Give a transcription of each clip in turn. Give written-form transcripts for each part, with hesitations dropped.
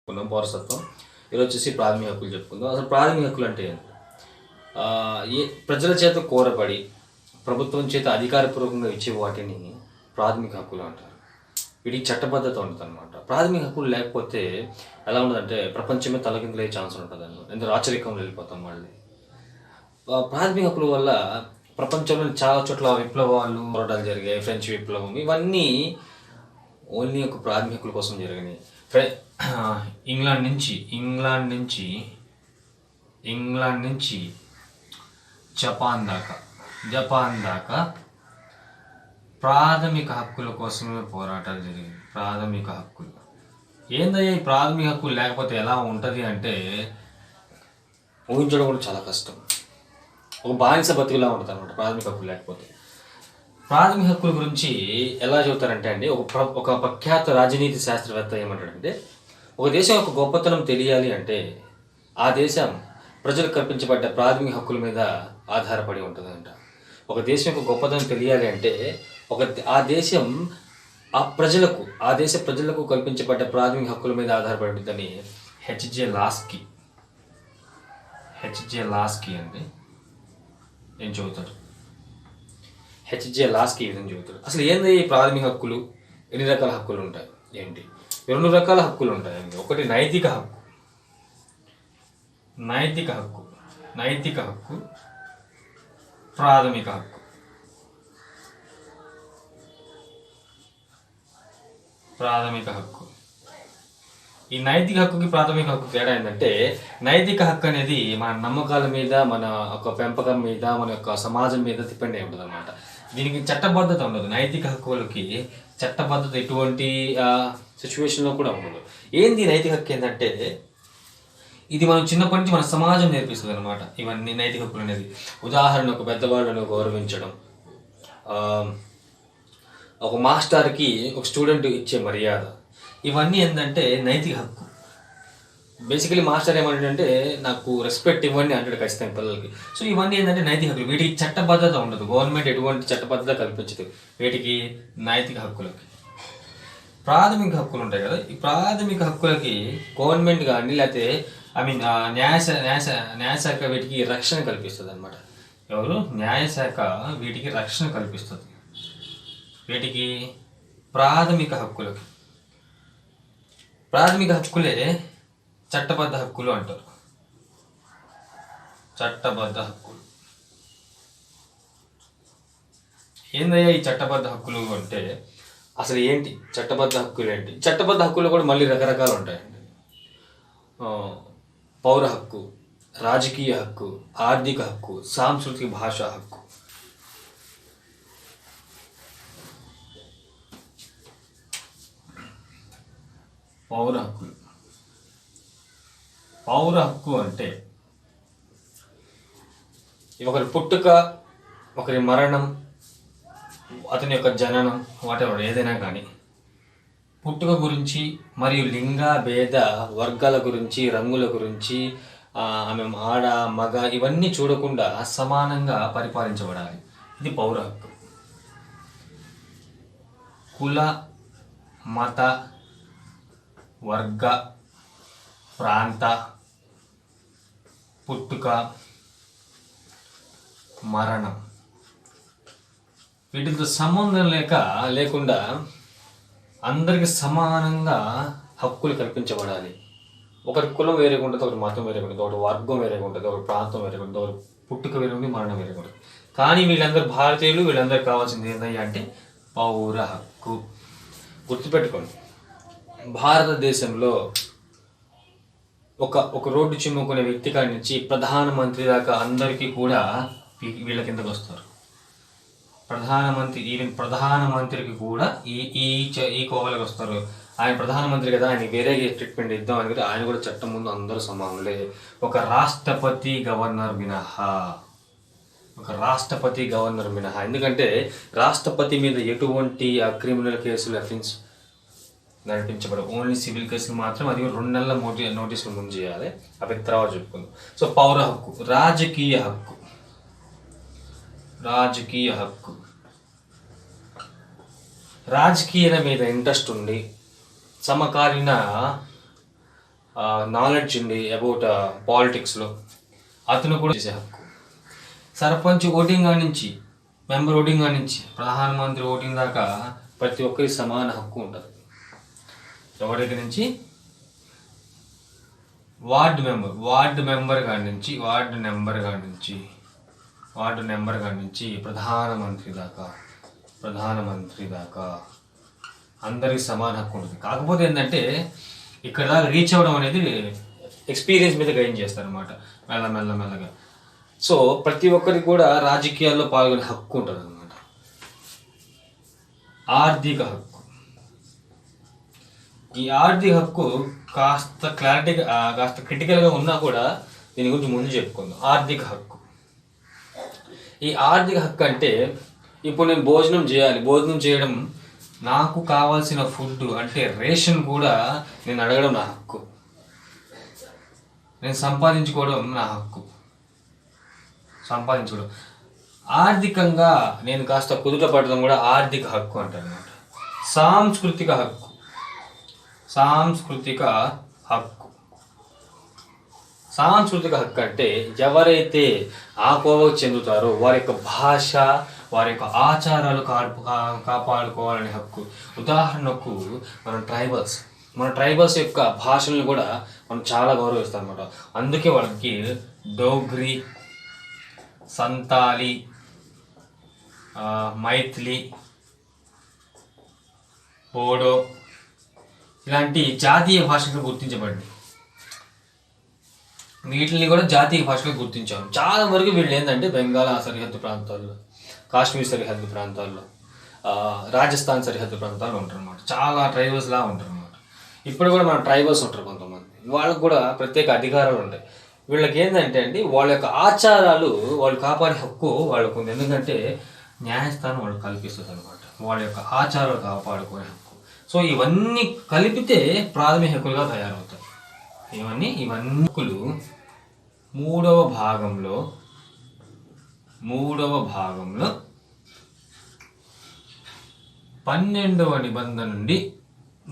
చెప్పుకుందాం పౌరసత్వం. ఈరోజు వచ్చేసి ప్రాథమిక హక్కులు చెప్పుకుందాం. అసలు ప్రాథమిక హక్కులు అంటే ఏంటి? ఏ ప్రజల చేత కోరబడి ప్రభుత్వం చేత అధికారపూర్వకంగా ఇచ్చే వాటిని ప్రాథమిక హక్కులు అంటారు. వీటికి చట్టబద్ధత ఉంటుంది అనమాట. ప్రాథమిక హక్కులు లేకపోతే ఎలా ఉండదంటే ప్రపంచమే తలకిందులయ్యే ఛాన్స్ ఉంటుంది అన్నమాట. ఎందుకు రాచరికంలో వెళ్ళిపోతాం మళ్ళీ. ప్రాథమిక హక్కుల వల్ల ప్రపంచంలోని చాలా చోట్ల విప్లవాలు పోరాటాలు జరిగాయి. ఫ్రెంచ్ విప్లవం ఇవన్నీ ఓన్లీ ఒక ప్రాథమిక హక్కుల కోసం జరిగినాయి. ఇంగ్లాండ్ నుంచి జపాన్ దాకా ప్రాథమిక హక్కుల కోసమే పోరాటాలు జరిగాయి. ప్రాథమిక హక్కులు ఏందయ్యా ఈ ప్రాథమిక హక్కులు లేకపోతే ఎలా ఉంటుంది అంటే ఊహించడం కూడా చాలా కష్టం. ఒక బానిస బతుకులా ఉంటుంది అనమాట ప్రాథమిక హక్కులు లేకపోతే. ప్రాథమిక హక్కుల గురించి ఎలా చెబుతారంటే అండి, ఒక ప్రఖ్యాత రాజనీతి శాస్త్రవేత్త ఏమంటాడంటే, ఒక దేశం యొక్క గొప్పతనం తెలియాలి అంటే ఆ దేశం ప్రజలకు కల్పించబడ్డ ప్రాథమిక హక్కుల మీద ఆధారపడి ఉంటుందంట. ఒక దేశం యొక్క గొప్పతనం తెలియాలి అంటే ఆ దేశ ప్రజలకు కల్పించబడ్డ ప్రాథమిక హక్కుల మీద ఆధారపడి ఉంటుందని హెచ్జే లాస్కీ అండి ఏం చెబుతాడు. హెచ్జే లాస్కీ ఈ విధంగా చెబుతాడు. అసలు ఏంది ఈ ప్రాథమిక హక్కులు? ఎన్ని రకాల హక్కులు ఉంటాయి ఏంటి? 2 రకాల హక్కులు ఉంటాయండి. ఒకటి నైతిక హక్కు, ప్రాథమిక హక్కు. ఈ నైతిక హక్కుకి ప్రాథమిక హక్కు తేడా ఏంటంటే, నైతిక హక్కు అనేది మన నమ్మకాల మీద, మన ఒక పెంపకం మీద, మన యొక్క సమాజం మీద డిపెండ్ అయి ఉంటుంది అనమాట. దీనికి చట్టబద్ధత ఉండదు. నైతిక హక్కులకి చట్టబద్ధత ఎటువంటి సిచ్యువేషన్లో కూడా ఉండదు. ఏంది నైతిక హక్కు ఏంటంటే, ఇది మనం చిన్నప్పటి నుంచి మన సమాజం నేర్పిస్తుంది అనమాట. ఇవన్నీ నైతిక హక్కులు అనేది ఉదాహరణకు పెద్దవాళ్ళను గౌరవించడం, ఒక మాస్టర్కి ఒక స్టూడెంట్ ఇచ్చే మర్యాద, ఇవన్నీ ఏంటంటే నైతిక హక్కు. బేసికలీ మాస్టర్ ఏమంటాడంటే నాకు రెస్పెక్ట్ ఇవ్వండి అంటాడు ఖచ్చితంగా పిల్లలకి. సో ఇవన్నీ ఏంటంటే నైతిక హక్కులు. వీటికి చట్టబద్ధత ఉండదు. గవర్నమెంట్ ఎటువంటి చట్టబద్ధత కల్పించదు వీటికి నైతిక హక్కులకి. ప్రాథమిక హక్కులు ఉంటాయి కదా, ఈ ప్రాథమిక హక్కులకి గవర్నమెంట్ కానీ లేకపోతే న్యాయశాఖ వీటికి రక్షణ కల్పిస్తుంది అనమాట. ఎవరు? న్యాయశాఖ వీటికి రక్షణ కల్పిస్తుంది. వీటికి ప్రాథమిక హక్కులే చట్టబద్ధ హక్కులు అంటారు. చట్టబద్ధ హక్కులు ఏందయ్యా ఈ చట్టబద్ధ హక్కులు అంటే అసలు ఏంటి? చట్టబద్ధ హక్కులు ఏంటి? చట్టబద్ధ హక్కులు కూడా మళ్ళీ రకరకాలు ఉంటాయండి. పౌర హక్కు, రాజకీయ హక్కు, ఆర్థిక హక్కు, సాంస్కృతిక భాషా హక్కు. పౌర హక్కు అంటే ఒకరి పుట్టుక, ఒకరి మరణం, అతని యొక్క జననం, వాటెవర్ ఏదైనా కానీ పుట్టుక గురించి మరియు లింగ భేద వర్గాల గురించి, రంగుల గురించి, ఆమె ఆడ మగ ఇవన్నీ చూడకుండా సమానంగా పరిపాలించబడాలి. ఇది పౌర హక్కు. కుల, మత, వర్గ, ప్రాంత, పుట్టుక, మరణం వీటితో సంబంధం లేకుండా అందరికి సమానంగా హక్కులు కల్పించబడాలి. ఒకరి కులం వేరేగా ఉంటుంది, ఒకరి మతం వేరేగా ఉంటుంది, ఒకటి వర్గం వేరేగా ఉంటుంది, ఒకరి ప్రాంతం వేరేగా ఉంటుంది, ఒకరి పుట్టుక వేరే ఉంటుంది, మరణం వేరేగా ఉంటుంది. కానీ వీళ్ళందరూ భారతీయులు. వీళ్ళందరికీ కావాల్సింది ఏంటంటే అంటే పౌర హక్కు. గుర్తుపెట్టుకోండి, భారతదేశంలో ఒక రోడ్డు చిమ్ముకునే వ్యక్తి కాడి నుంచి ప్రధానమంత్రి దాకా అందరికీ కూడా వీళ్ళ కిందకు వస్తారు. ప్రధానమంత్రికి కూడా ఈ కోవలకు వస్తారు. ఆయన ప్రధానమంత్రి కదా, ఆయన వేరే ట్రీట్మెంట్ ఇద్దాం అని ఆయన కూడా చట్టం ముందు అందరూ సమానులే. ఒక రాష్ట్రపతి గవర్నర్ మినహా. ఎందుకంటే రాష్ట్రపతి మీద ఎటువంటి క్రిమినల్ కేసులు అఫెన్స్ నడిపించబడవు. ఓన్లీ సివిల్ కేసులు మాత్రం, అది 2 నెలల నోటీసులు ముందు చేయాలి. అవి తర్వాత చెప్పుకుందాం. సో పౌర హక్కు. రాజకీయ హక్కు రాజకీయాల మీద ఇంట్రెస్ట్ ఉండి సమకాలీన నాలెడ్జ్ ఉండి అబౌట్ పాలిటిక్స్లో అతను కూడా చేసే హక్కు. సర్పంచ్ ఓటింగ్ కాడి నుంచి, మెంబర్ ఓటింగ్ కాడి నుంచి, ప్రధానమంత్రి ఓటింగ్ దాకా ప్రతి ఒక్కరికి సమాన హక్కు ఉంటుంది. ఎవరి దగ్గర నుంచి? వార్డు నెంబర్ కాడి నుంచి ప్రధానమంత్రి దాకా అందరికి సమాన హక్కు ఉంటుంది. కాకపోతే ఏంటంటే ఇక్కడ దాకా రీచ్ అవ్వడం అనేది ఎక్స్పీరియన్స్ మీద గైన్ చేస్తారు అనమాట, మెల్లగా. సో ప్రతి ఒక్కరికి కూడా రాజకీయాల్లో పాల్గొనే హక్కు ఉంటుంది అనమాట. ఆర్థిక హక్కు. ఈ ఆర్థిక హక్కు కాస్త క్రిటికల్గా ఉన్నా కూడా దీని గురించి ముందు చెప్పుకుందాం. ఆర్థిక హక్కు. ఈ ఆర్థిక హక్కు అంటే ఇప్పుడు నేను భోజనం చేయడం, నాకు కావాల్సిన ఫుడ్ అంటే రేషన్ కూడా నేను అడగడం నా హక్కు, నేను సంపాదించుకోవడం నా హక్కు. ఆర్థికంగా నేను కాస్త కుదుట పడడం కూడా ఆర్థిక హక్కు అంటారు అనమాట. సాంస్కృతిక హక్కు అంటే ఎవరైతే ఆ కోవకు చెందుతారో వారి యొక్క భాష, వారి యొక్క ఆచారాలు కాపాడుకోవాలనే హక్కు. ఉదాహరణకు మన ట్రైబల్స్ యొక్క భాషలను కూడా మనం చాలా గౌరవిస్తాం అనమాట. అందుకే వాళ్ళకి డోగ్రీ, సంతాలి, మైథిలి, బోడో ఇలాంటి జాతీయ భాషగా గుర్తించబడింది. వీటిని కూడా జాతీయ భాషగా గుర్తించాము. చాలా వరకు వీళ్ళు ఏంటంటే బెంగాల్ సరిహద్దు ప్రాంతాల్లో, కాశ్మీర్ సరిహద్దు ప్రాంతాల్లో, రాజస్థాన్ సరిహద్దు ప్రాంతాల్లో ఉంటారు అనమాట. చాలా ట్రైబల్స్లా ఉంటారు అనమాట. ఇప్పుడు కూడా మన ట్రైబల్స్ ఉంటారు కొంతమంది, వాళ్ళకు కూడా ప్రత్యేక అధికారాలు ఉంటాయి. వీళ్ళకి ఏంటంటే అండి వాళ్ళ యొక్క ఆచారాలు వాళ్ళు కాపాడే హక్కు వాళ్ళకు ఉంది. ఎందుకంటే న్యాయస్థానం వాళ్ళు కల్పిస్తుంది అనమాట వాళ్ళ యొక్క ఆచారాలు కాపాడుకునే హక్కు. సో ఇవన్నీ కలిపితే ప్రాథమిక హక్కులుగా తయారవుతాయి. ఇవన్నీ హక్కులు మూడవ భాగంలో 12వ నిబంధన నుండి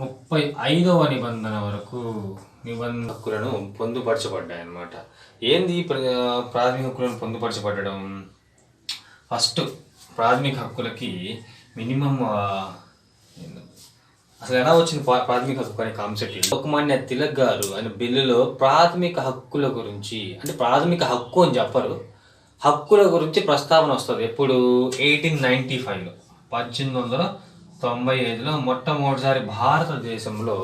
35వ నిబంధన వరకు హక్కులను పొందుపరచబడ్డాయి అన్నమాట. ఏంది ప్రాథమిక హక్కులను పొందుపరచబడడం? ఫస్ట్ ప్రాథమిక హక్కులకి మినిమం అసలు ఎలా వచ్చింది ప్రాథమిక హక్కు అనే కాన్సెప్ట్? లోకమాన్య తిలక్ గారు ఆయన బిల్లులో ప్రాథమిక హక్కుల గురించి, అంటే ప్రాథమిక హక్కు అని చెప్పరు, హక్కుల గురించి ప్రస్తావన వస్తుంది. ఎప్పుడు? 1895లో 1895లో మొట్టమొదటిసారి భారతదేశంలో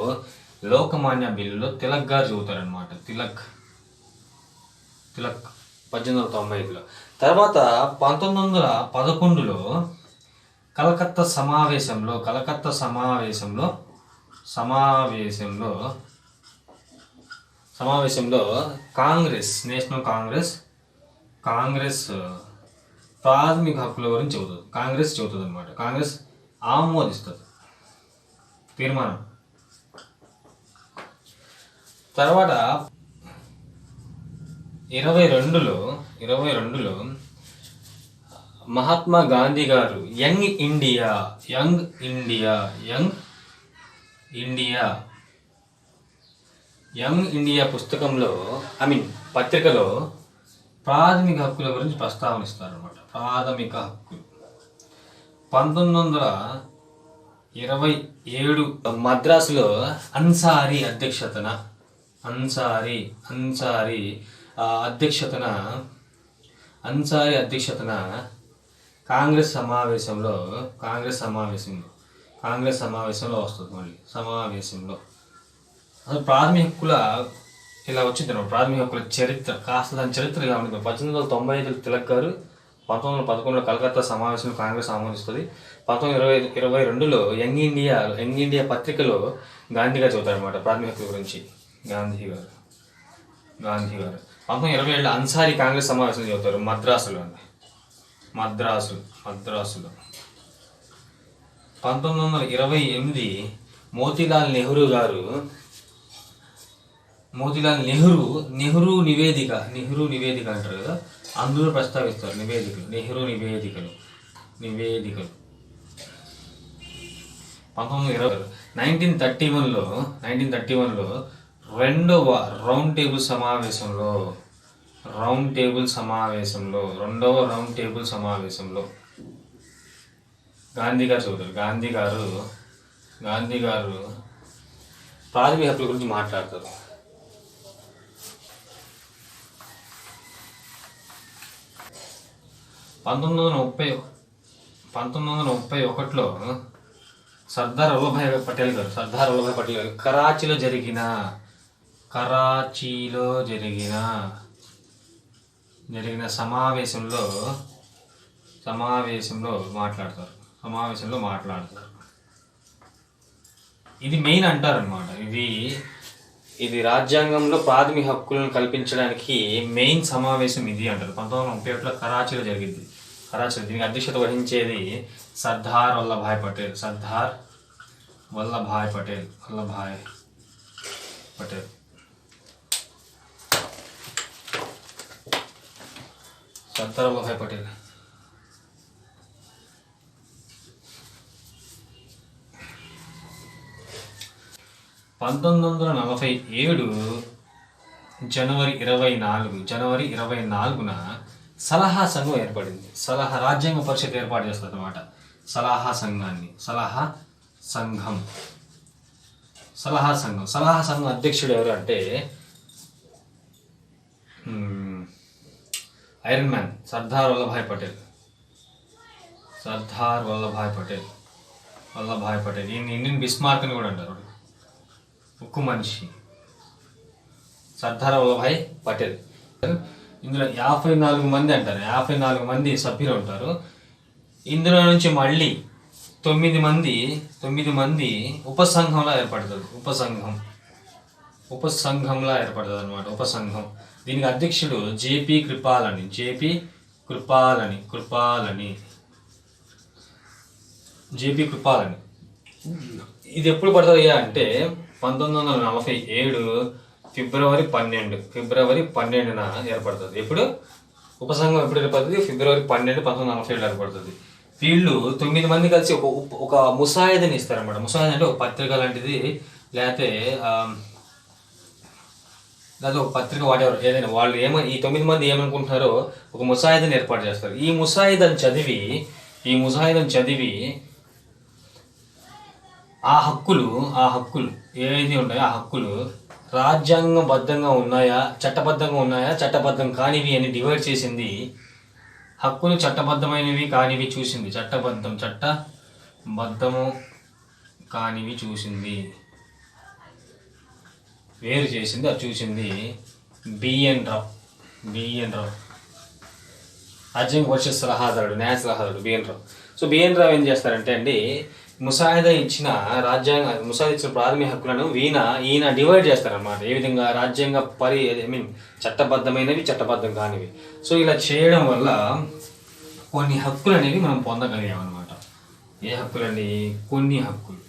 లోకమాన్య బిల్లులో తిలక్ గారు చదువుతారనమాట. తిలక్ 1895లో. తర్వాత 1911లో కలకత్తా సమావేశంలో నేషనల్ కాంగ్రెస్ ప్రాథమిక హక్కుల గురించి చెబుతుంది అనమాట. కాంగ్రెస్ ఆమోదిస్తుంది తీర్మానం. తర్వాత 22లో మహాత్మా గాంధీ గారు యంగ్ ఇండియా పుస్తకంలో పత్రికలో ప్రాథమిక హక్కుల గురించి ప్రస్తావనిస్తారు అనమాట. ప్రాథమిక హక్కులు 1927 మద్రాసులో అన్సారీ అధ్యక్షతన కాంగ్రెస్ సమావేశంలో వస్తుంది. మళ్ళీ సమావేశంలో అసలు ప్రాథమిక హక్కుల ఇలా వచ్చింది. ప్రాథమిక హక్కుల చరిత్ర కాస్త దాని చరిత్ర ఇలా ఉంటుంది. 1895 తిలక్ గారు, 1911లో కలకత్తా సమావేశంలో కాంగ్రెస్ ఆమోదిస్తుంది. 1922లో యంగ్ ఇండియా పత్రికలో గాంధీ గారు చదువుతారు అనమాట ప్రాథమిక హక్కుల గురించి. గాంధీ గారు 1927లో అన్సారీ కాంగ్రెస్ సమావేశం చదువుతారు మద్రాసులో. 1928 మోతీలాల్ నెహ్రూ నివేదిక అంటారు కదా, అందులో ప్రస్తావిస్తారు నెహ్రూ నివేదికలు. 1931లో రెండవ రౌండ్ టేబుల్ సమావేశంలో రెండవ రౌండ్ టేబుల్ సమావేశంలో గాంధీ గారు చదువుతారు. గాంధీ గారు ప్రాథమిక హక్కుల గురించి మాట్లాడతారు. పంతొమ్మిది వందల ముప్పై ఒకటిలో సర్దార్ వల్లభాయ్ పటేల్ గారు కరాచీలో జరిగిన సమావేశంలో మాట్లాడతారు. ఇది మెయిన్ అంటారనమాట. ఇది రాజ్యాంగంలో ప్రాథమిక హక్కులను కల్పించడానికి మెయిన్ సమావేశం ఇది అంటారు. 1931లో కరాచీలో జరిగింది. దీనికి అధ్యక్షత వహించేది సర్దార్ వల్లభాయ్ పటేల్. సర్దార్ వల్లభాయ్ పటేల్ 1947 జనవరి 24న సలహా సంఘం ఏర్పడింది. రాజ్యాంగ పరిషత్ ఏర్పాటు చేస్తుంది అన్నమాట. సలహా సంఘం అధ్యక్షుడు ఎవరు అంటే ఐరన్ మ్యాన్ సర్దార్ వల్లభాయ్ పటేల్. ఈయన ఇండియన్ బిస్మార్క్ అని కూడా అంటారు. ఉక్కు మనిషి సర్దార్ వల్లభాయ్ పటేల్. ఇందులో 54 మంది అంటారు. 54 మంది సభ్యులు ఉంటారు. ఇందులో నుంచి మళ్ళీ 9 మంది ఉపసంఘంలా ఏర్పడుతుంది. ఉపసంఘంలా ఏర్పడుతుంది అనమాట. ఉపసంఘం. దీనికి అధ్యక్షుడు జేపీ కృపాలని. ఇది ఎప్పుడు పడుతుంది అంటే 1947 ఫిబ్రవరి 12న ఏర్పడుతుంది. ఎప్పుడు ఉపసంఘం ఎప్పుడు ఏర్పడుతుంది? ఫిబ్రవరి 12, 1947 ఏర్పడుతుంది. వీళ్ళు 9 మంది కలిసి ఒక ముసాయిదాని ఇస్తారన్నమాట. ముసాయిదా అంటే ఒక పత్రిక లాంటిది, లేకపోతే ఒక పత్రిక వాడేవారు ఏదైనా. వాళ్ళు ఈ 9 మంది ఏమనుకుంటున్నారో ఒక ముసాయిదాని ఏర్పాటు చేస్తారు. ఈ ముసాయిదాని చదివి ఆ హక్కులు ఏవైతే ఉన్నాయో ఆ హక్కులు రాజ్యాంగబద్ధంగా ఉన్నాయా, చట్టబద్ధం కానివి అని డివైడ్ చేసింది. హక్కులు చట్టబద్ధమైనవి కానివి చూసింది. చట్టబద్ధము కానివి చూసింది, వేరు చేసింది. అది చూసింది బిఎన్ రావు. రాజ్యాంగ పరిషత్ సలహాదారుడు, న్యాయ సలహాదారుడు బిఎన్ రావు. సో బిఎన్ రావు ఏం చేస్తారంటే అండి, ముసాయిదా ఇచ్చిన ప్రాథమిక హక్కులను ఈయన డివైడ్ చేస్తారనమాట. ఏ విధంగా? రాజ్యాంగ చట్టబద్ధమైనవి, చట్టబద్ధం కానివి. సో ఇలా చేయడం వల్ల కొన్ని హక్కులు అనేవి మనం పొందగలిగామన్నమాట. ఏ హక్కులండి? కొన్ని హక్కులు.